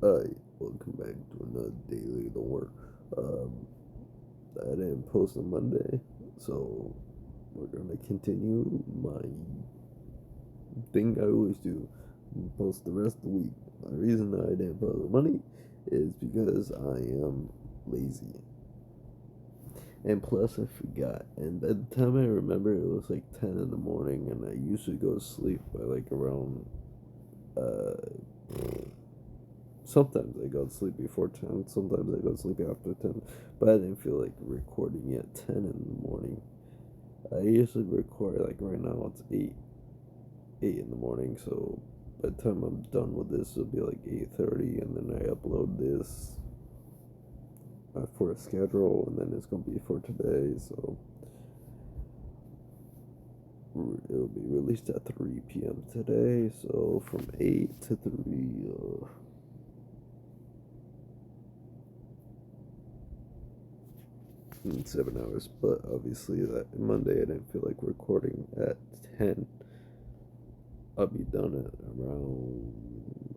Hi, welcome back to another daily to work. Um, I didn't post on Monday, so we're gonna continue my thing I always do, post the rest of the week. The reason I didn't post on Monday is because I am lazy, and plus I forgot. And by the time I remember, it was like 10 in the morning, and I usually go to sleep by like around sometimes I go to sleep before 10, sometimes I go to sleep after 10, but I didn't feel like recording at 10 in the morning. I usually record, like right now it's 8 in the morning, so by the time I'm done with this, it'll be like 8:30, and then I upload this for a schedule, and then it's going to be for today, so it'll be released at 3 p.m. today, so from 8 to 3, in 7 hours. But obviously, that Monday I didn't feel like recording at 10. I'll be done at around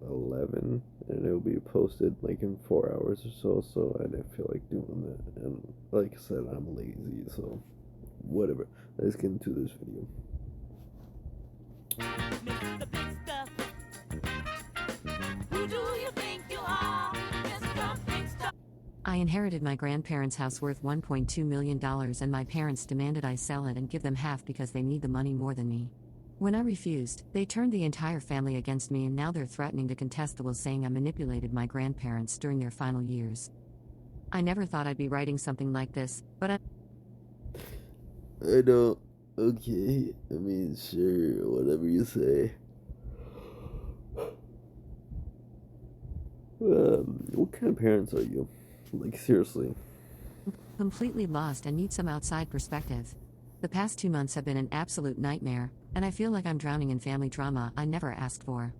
11, and it'll be posted like in 4 hours or so. So I didn't feel like doing that, and like I said, I'm lazy, so whatever. Let's get into this video. Mr. Big Stuff, who do you think you are? Mr. Big Stuff. I inherited my grandparents' house worth $1.2 million, and my parents demanded I sell it and give them half because they need the money more than me. When I refused, they turned the entire family against me, and now they're threatening to contest the will, saying I manipulated my grandparents during their final years. I never thought I'd be writing something like this, but I don't. Okay, I mean, sure, whatever you say. What kind of parents are you? Like, seriously. completely lost and need some outside perspective. The past 2 months have been an absolute nightmare, and I feel like I'm drowning in family drama I never asked for.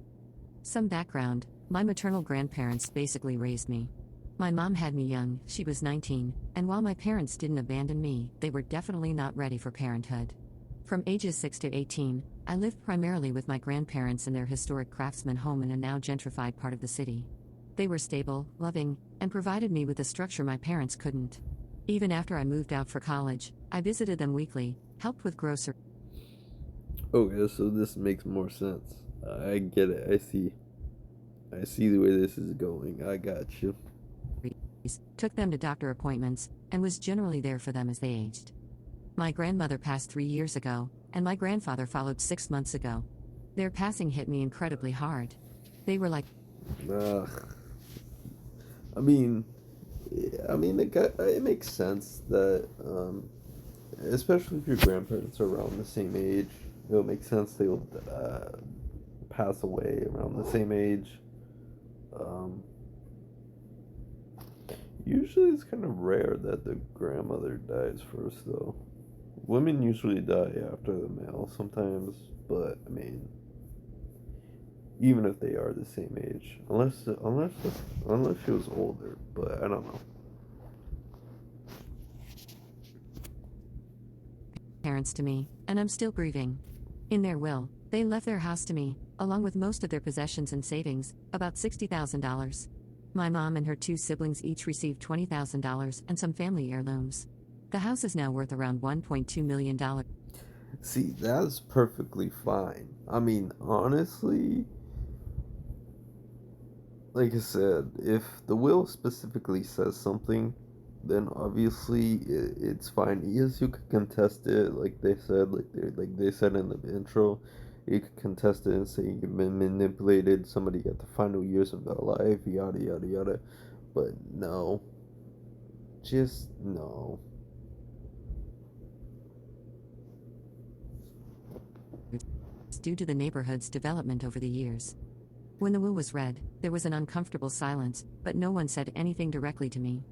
Some background: my maternal grandparents basically raised me. My mom had me young, she was 19, and while my parents didn't abandon me, they were definitely not ready for parenthood. From ages 6 to 18, I lived primarily with my grandparents in their historic craftsman home in a now gentrified part of the city. They were stable, loving, and provided me with a structure my parents couldn't. Even after I moved out for college, I visited them weekly, helped with groceries, Okay, so this makes more sense. I get it. I see the way this is going. I got you. took them to doctor appointments, and was generally there for them as they aged. My grandmother passed 3 years ago, and my grandfather followed 6 months ago. Their passing hit me incredibly hard. They were like Ugh. I mean, it makes sense that, especially if your grandparents are around the same age, it'll make sense they will pass away around the same age. Um, Usually, it's kind of rare that the grandmother dies first, though. Women usually die after the male sometimes, but I mean, even if they are the same age, unless she was older, but I don't know. parents to me, and I'm still grieving. In their will, they left their house to me, along with most of their possessions and savings, about $60,000. My mom and her two siblings each received $20,000 and some family heirlooms. The house is now worth around $1.2 million. See, that's perfectly fine. I mean, honestly, like I said, if the will specifically says something, then obviously it's fine. Yes, you could contest it, like they said, like they said in the intro. You could contest it and say you've been manipulated. Somebody at the final years of their life, yada yada yada. But no, just no. Due to the neighborhood's development over the years. When the will was read, there was an uncomfortable silence, but no one said anything directly to me.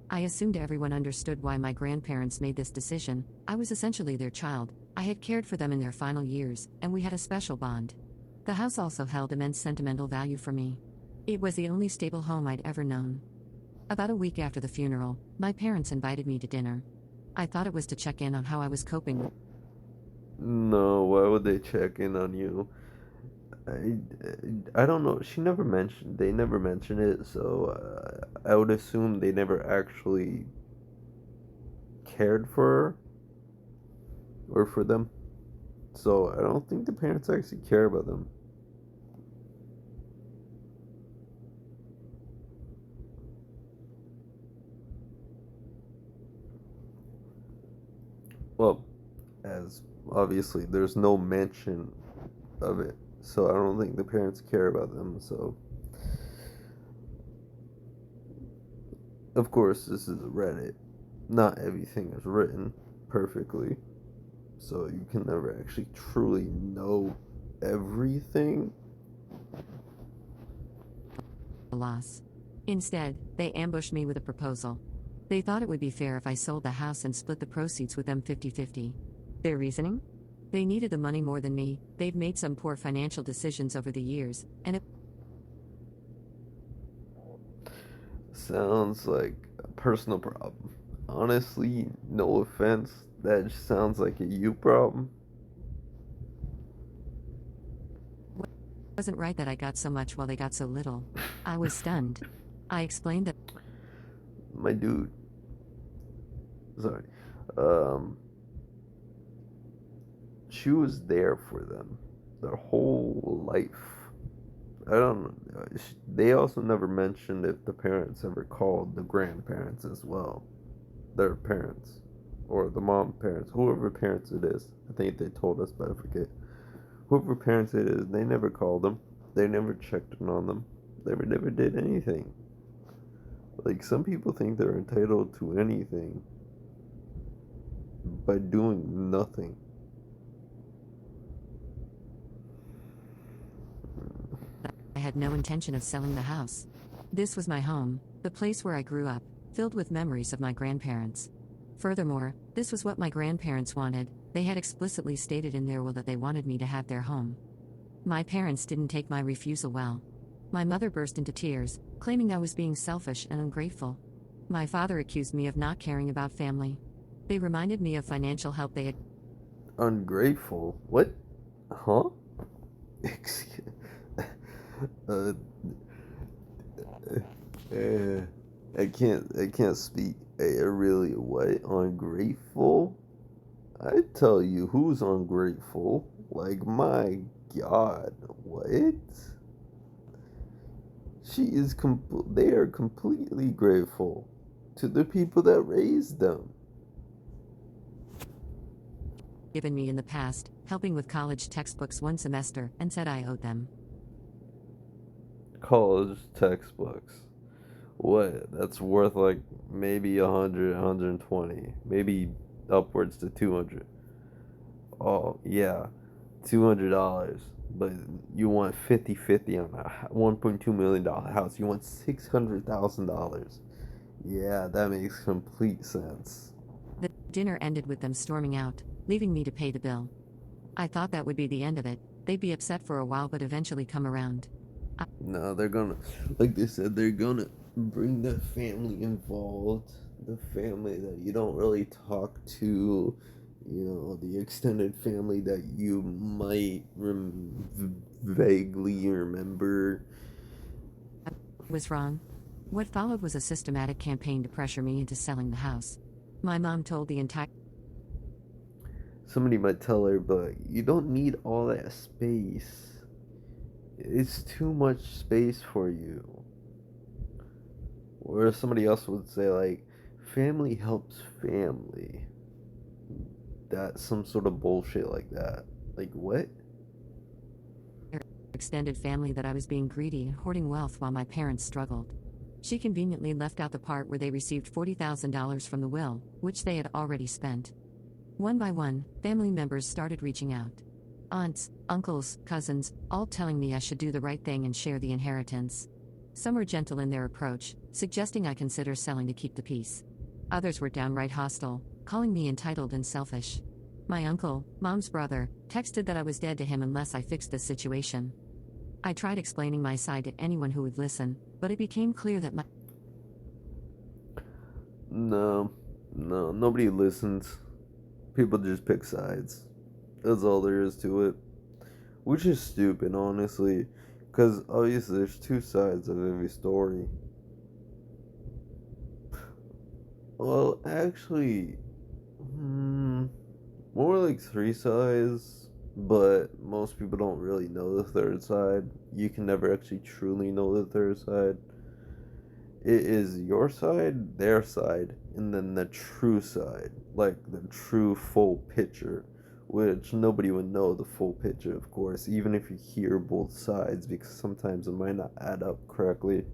I assumed everyone understood why my grandparents made this decision. I was essentially their child, I had cared for them in their final years, and we had a special bond. The house also held immense sentimental value for me. It was the only stable home I'd ever known. About a week after the funeral, my parents invited me to dinner. I thought it was to check in on how I was coping. No, why would they check in on you? I, I don't know. They never mentioned it, so I would assume they never actually cared for her or for them. So I don't think the parents actually care about them. Well, as obviously there's no mention of it, so I don't think the parents care about them. So, of course, this is Reddit. Not everything is written perfectly, so you can never actually truly know everything. A loss. Instead, they ambushed me with a proposal. They thought it would be fair if I sold the house and split the proceeds with them 50-50. Their reasoning? They needed the money more than me, they've made some poor financial decisions over the years, and it Sounds like a personal problem. Honestly, no offense, that just sounds like a you problem. wasn't right that I got so much while they got so little. I was stunned. I explained that My dude, sorry. Um, she was there for them their whole life. I don't know. They also never mentioned if the parents ever called the grandparents as well. Their parents. Or the mom parents. Whoever parents it is. I think they told us, but I forget. Whoever parents it is, they never called them. They never checked in on them. They never did anything. Like, some people think they're entitled to anything by doing nothing. I had no intention of selling the house. This was my home, the place where I grew up, filled with memories of my grandparents. Furthermore, this was what my grandparents wanted, they had explicitly stated in their will that they wanted me to have their home. My parents didn't take my refusal well. My mother burst into tears, claiming I was being selfish and ungrateful. My father accused me of not caring about family. They reminded me of financial help they had. Ungrateful? What? Huh? uh, uh, I can't speak. Really, what? Ungrateful? I tell you who's ungrateful. Like, my God, what? They are completely grateful to the people that raised them. Given me in the past, helping with college textbooks one semester, and said I owed them. College textbooks. What? That's worth like maybe 100, 120, maybe upwards to 200. Oh, yeah, $200. But you want 50-50 on a $1.2 million house. You want $600,000. Yeah, that makes complete sense. The dinner ended with them storming out, leaving me to pay the bill. I thought that would be the end of it, they'd be upset for a while but eventually come around. No, they're gonna, like they said, they're gonna bring the family involved, the family that you don't really talk to, the extended family that you might vaguely remember. I was wrong. What followed was a systematic campaign to pressure me into selling the house. My mom told the entire Somebody might tell her, but you don't need all that space. It's too much space for you. Or somebody else would say, like, family helps family. That some sort of bullshit like that. Like, what? extended family that I was being greedy and hoarding wealth while my parents struggled. She conveniently left out the part where they received $40,000 from the will, which they had already spent. One by one, family members started reaching out. Aunts, uncles, cousins, all telling me I should do the right thing and share the inheritance. Some were gentle in their approach, suggesting I consider selling to keep the peace. Others were downright hostile, calling me entitled and selfish. My uncle, mom's brother, texted that I was dead to him unless I fixed the situation. I tried explaining my side to anyone who would listen, but it became clear that my No, no, nobody listens. People just pick sides. That's all there is to it. which is stupid, honestly, because obviously there's two sides of every story. Well, actually, more like three sides, but most people don't really know the third side. You can never actually truly know the third side. It is your side, their side, and then the true side, like the true full picture, which nobody would know the full picture, of course, even if you hear both sides, because sometimes it might not add up correctly.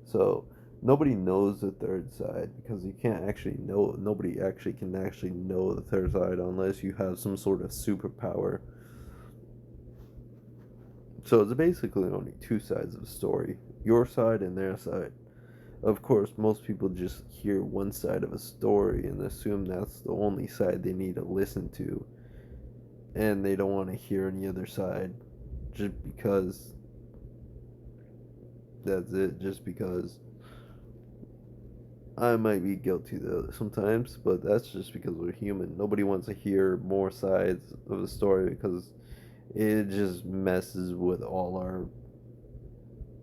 So nobody knows the third side because you can't actually know. Nobody actually can actually know the third side unless you have some sort of superpower. So it's basically only two sides of the story: your side and their side. Of course, most people just hear one side of a story and assume that's the only side they need to listen to, and they don't want to hear any other side just because that's it, just because I might be guilty though sometimes, but that's just because we're human. Nobody wants to hear more sides of the story because it just messes with all our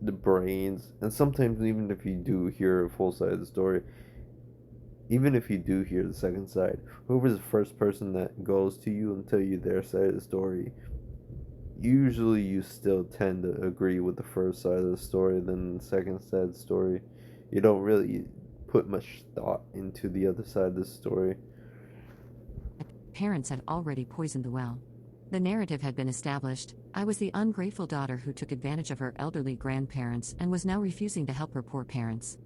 the brains. And sometimes even if you do hear a full side of the story, even if you do hear the second side, whoever's the first person that goes to you and tell you their side of the story, usually you still tend to agree with the first side of the story than the second side of the story. You don't really put much thought into the other side of the story. Parents had already poisoned the well. The narrative had been established. I was the ungrateful daughter who took advantage of her elderly grandparents and was now refusing to help her poor parents.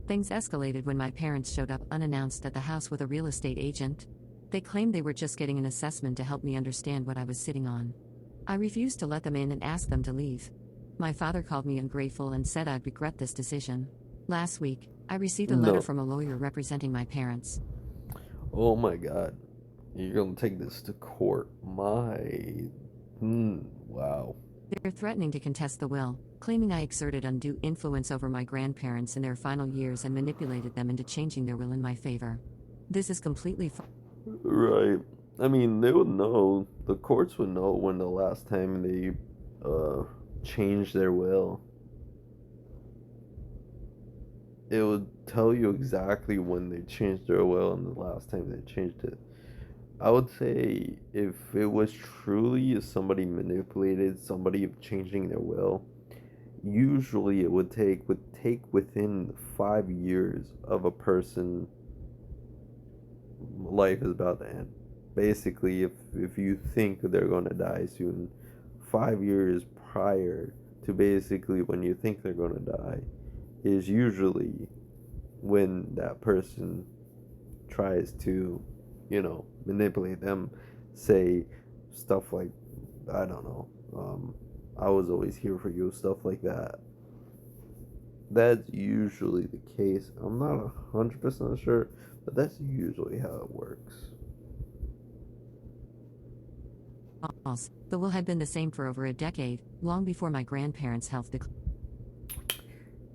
Things escalated when my parents showed up unannounced at the house with a real estate agent. They claimed they were just getting an assessment to help me understand what I was sitting on. I refused to let them in and asked them to leave. My father called me ungrateful and said I'd regret this decision. Last week, I received a letter No. from a lawyer representing my parents. Oh my god. You're gonna take this to court. Wow. They're threatening to contest the will, claiming I exerted undue influence over my grandparents in their final years and manipulated them into changing their will in my favor. This is completely Right. I mean, they would know. The courts would know when the last time they uh changed their will. It would tell you exactly when they changed their will and the last time they changed it. I would say if it was truly somebody manipulated somebody of changing their will, usually it would take within 5 years of a person life is about to end. Basically, if you think they're gonna die soon, 5 years prior to basically when you think they're gonna die is usually when that person tries to, manipulate them, say stuff like, I don't know, I was always here for you, stuff like that. That's usually the case. I'm not 100% sure, but that's usually how it works. false. The will had been the same for over a decade, long before my grandparents' health declined.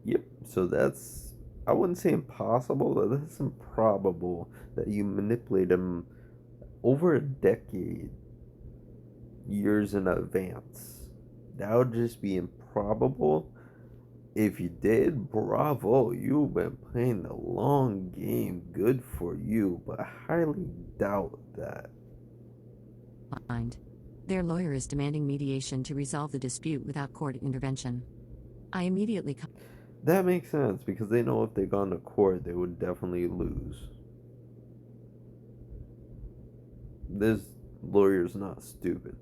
Yep. So that's, I wouldn't say impossible, but that's improbable that you manipulate them over a decade, years in advance. That would just be improbable. If you did, bravo, you've been playing the long game. Good for you, but I highly doubt that. Their lawyer is demanding mediation to resolve the dispute without court intervention. I immediately That makes sense because they know if they gone to court, they would definitely lose. This lawyer's not stupid.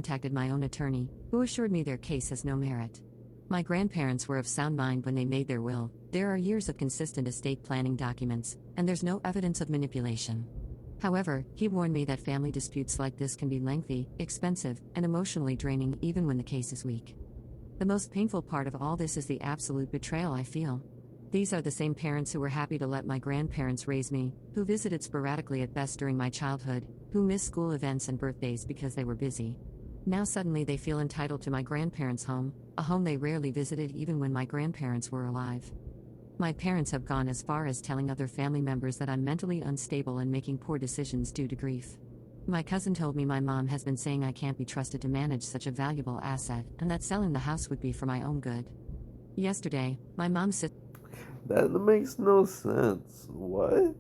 contacted my own attorney, who assured me their case has no merit. My grandparents were of sound mind when they made their will. There are years of consistent estate planning documents, and there's no evidence of manipulation. However, he warned me that family disputes like this can be lengthy, expensive, and emotionally draining even when the case is weak. The most painful part of all this is the absolute betrayal I feel. These are the same parents who were happy to let my grandparents raise me, who visited sporadically at best during my childhood, who missed school events and birthdays because they were busy. Now suddenly they feel entitled to my grandparents' home, a home they rarely visited even when my grandparents were alive. My parents have gone as far as telling other family members that I'm mentally unstable and making poor decisions due to grief. My cousin told me my mom has been saying I can't be trusted to manage such a valuable asset and that selling the house would be for my own good. Yesterday, my mom said, That makes no sense. What?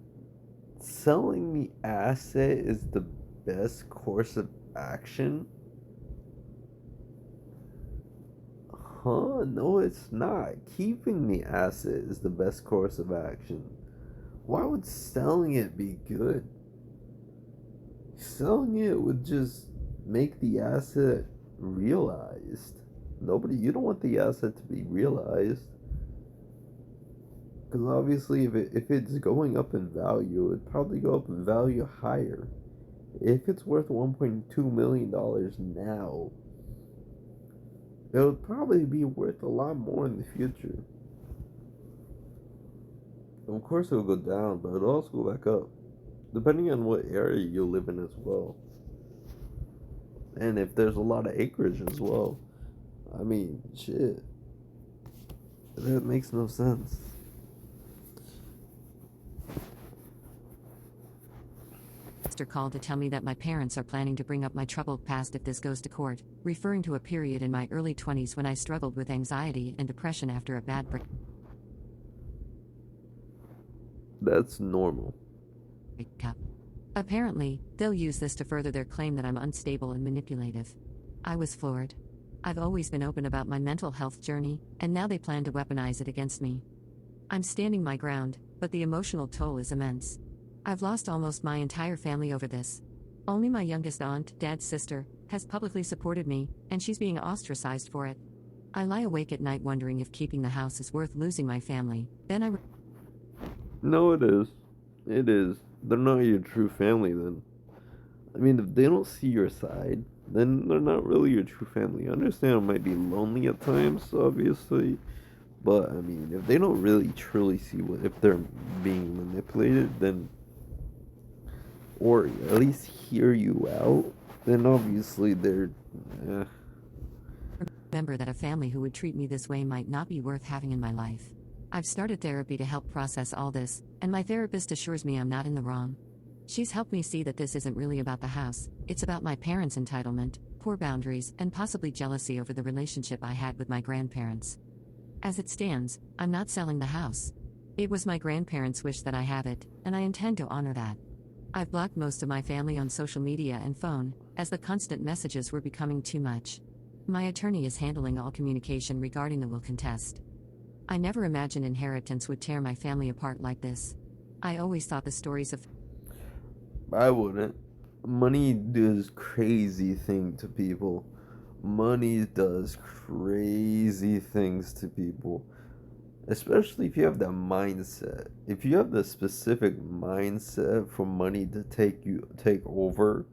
Selling the asset is the best course of action? Huh? No, it's not. Keeping the asset is the best course of action. Why would selling it be good? Selling it would just make the asset realized. You don't want the asset to be realized. Because obviously, if it's going up in value, it'd probably go up in value higher. If it's worth $1.2 million now, it would probably be worth a lot more in the future. Of course, it'll go down, but it'll also go back up, depending on what area you live in as well. And if there's a lot of acreage as well. I mean, shit. That makes no sense. Sister called to tell me that my parents are planning to bring up my troubled past if this goes to court, referring to a period in my early 20s when I struggled with anxiety and depression after a bad That's normal. breakup. Apparently, they'll use this to further their claim that I'm unstable and manipulative. I was floored. I've always been open about my mental health journey, and now they plan to weaponize it against me. I'm standing my ground, but the emotional toll is immense. I've lost almost my entire family over this. Only my youngest aunt, Dad's sister, has publicly supported me, and she's being ostracized for it. I lie awake at night wondering if keeping the house is worth losing my family. Then I No, it is. It is. They're not your true family then. I mean, if they don't see your side, then they're not really your true family. I understand it might be lonely at times, obviously, but I mean, if they don't really truly see if they're being manipulated, then, or at least hear you out, then obviously they're, eh. remember that a family who would treat me this way might not be worth having in my life. I've started therapy to help process all this, and my therapist assures me I'm not in the wrong. She's helped me see that this isn't really about the house, it's about my parents' entitlement, poor boundaries, and possibly jealousy over the relationship I had with my grandparents. As it stands, I'm not selling the house. It was my grandparents' wish that I have it, and I intend to honor that. I've blocked most of my family on social media and phone, as the constant messages were becoming too much. My attorney is handling all communication regarding the will contest. I never imagined inheritance would tear my family apart like this. I always thought the stories of I wouldn't. Money does crazy thing to people. Money does crazy things to people. Especially if you have that mindset. If you have the specific mindset for money to take over,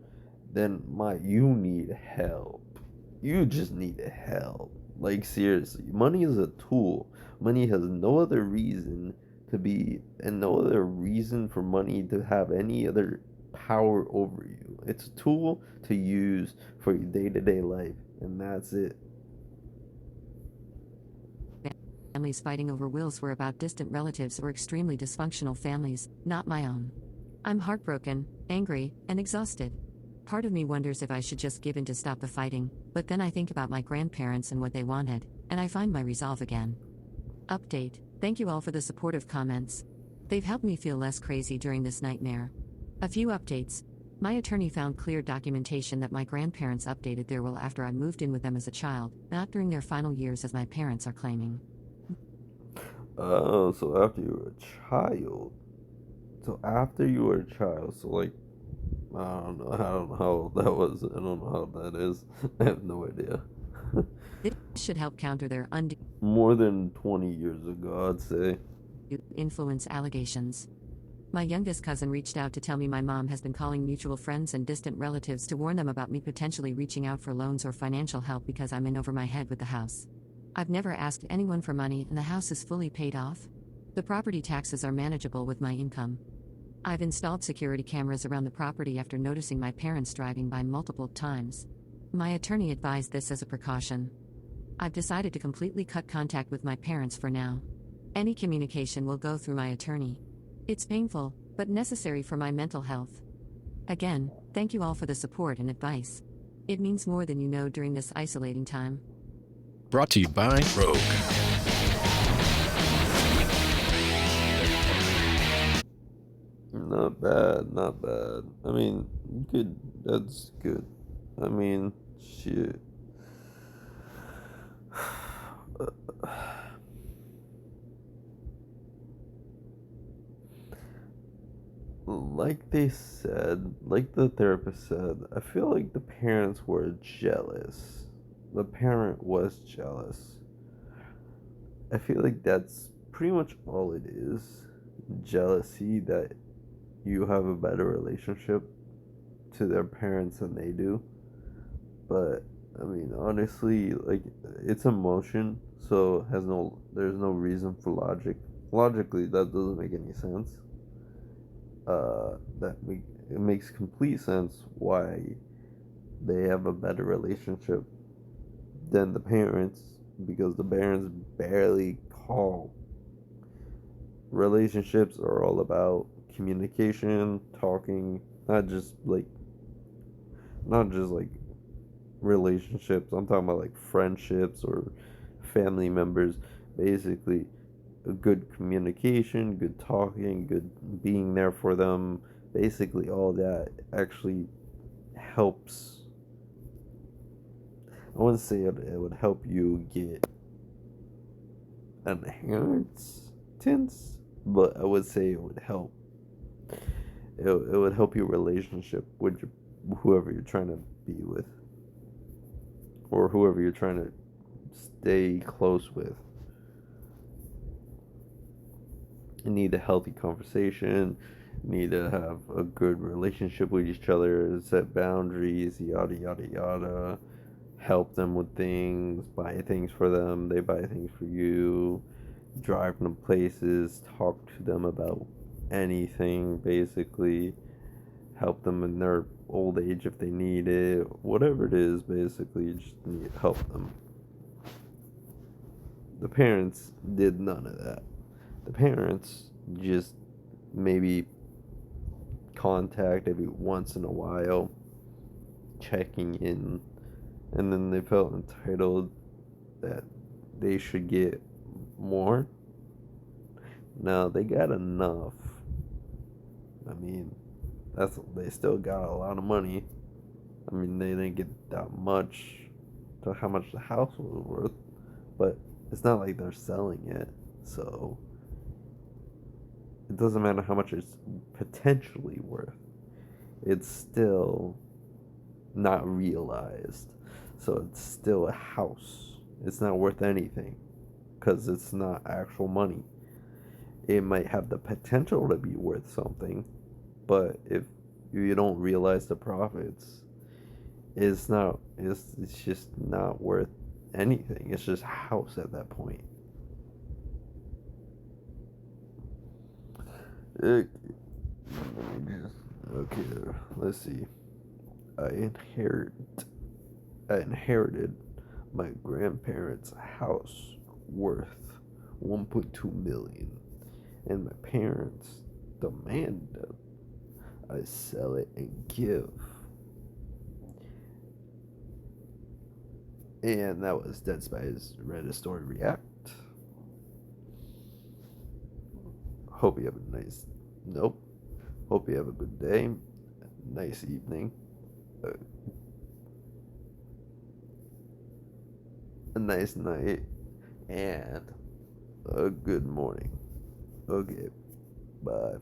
then you need help. You just need help. Like seriously, money is a tool. Money has no other reason to be and no other reason for money to have any other power over you. It's a tool to use for your day-to-day life, and that's it. families fighting over wills were about distant relatives or extremely dysfunctional families, not my own. I'm heartbroken, angry, and exhausted. Part of me wonders if I should just give in to stop the fighting, but then I think about my grandparents and what they wanted, and I find my resolve again. Update: thank you all for the supportive comments. They've helped me feel less crazy during this nightmare. A few updates. My attorney found clear documentation that my grandparents updated their will after I moved in with them as a child, not during their final years as my parents are claiming. Oh, so after you were a child. So after you were a child, so like I don't know how old that was. I don't know how that is. I have no idea. This should help counter their undue More than 20 years ago, I'd say. influence allegations. My youngest cousin reached out to tell me my mom has been calling mutual friends and distant relatives to warn them about me potentially reaching out for loans or financial help because I'm in over my head with the house. I've never asked anyone for money and the house is fully paid off. The property taxes are manageable with my income. I've installed security cameras around the property after noticing my parents driving by multiple times. My attorney advised this as a precaution. I've decided to completely cut contact with my parents for now. Any communication will go through my attorney. It's painful, but necessary for my mental health. Again, Thank you all for the support and advice. It means more than you know during this isolating time. Brought to you by Rogue. Not bad, not bad. I mean, good. That's good. I mean, shit. Like they said, like the therapist said, I feel like the parents were jealous. The parent was jealous. I feel like that's pretty much all it is. Jealousy that you have a better relationship to their parents than they do. But I mean, honestly, like it's emotion, so there's no reason for logic. Logically, that doesn't make any sense. It makes complete sense why they have a better relationship than the parents because the parents barely call. Relationships are all about communication, talking, not just like relationships. I'm talking about like friendships or family members. Basically, a good communication, good talking, good being there for them. Basically, all that actually helps. I wouldn't say it would help you get an inheritance, but I would say it would help. It would help your relationship with whoever you're trying to be with, or whoever you're trying to stay close with. You need a healthy conversation. You need to have a good relationship with each other, set boundaries, yada yada yada. Help them with things, buy things for them, they buy things for you, drive them places, talk to them about anything, basically. Help them in their old age if they need it. Whatever it is, basically, you just need to help them. The parents did none of that. The parents just maybe contact every once in a while, checking in, and then they felt entitled that they should get more. Now they got enough. I mean, they still got a lot of money. I mean, they didn't get that much to how much the house was worth, but it's not like they're selling it, so it doesn't matter how much it's potentially worth. It's still not realized. So it's still a house. It's not worth anything because it's not actual money. It might have the potential to be worth something, but if you don't realize the profits, it's just not worth anything. It's just a house at that point. Okay, okay, let's see. I inherit I inherited my grandparents' house worth 1.2 million, and my parents demanded I sell it and give. And that was Dead Spies Reddit Story React. Hope you have a nice nope. Hope you have a good day, nice evening, a nice night, and a good morning. Okay, bye.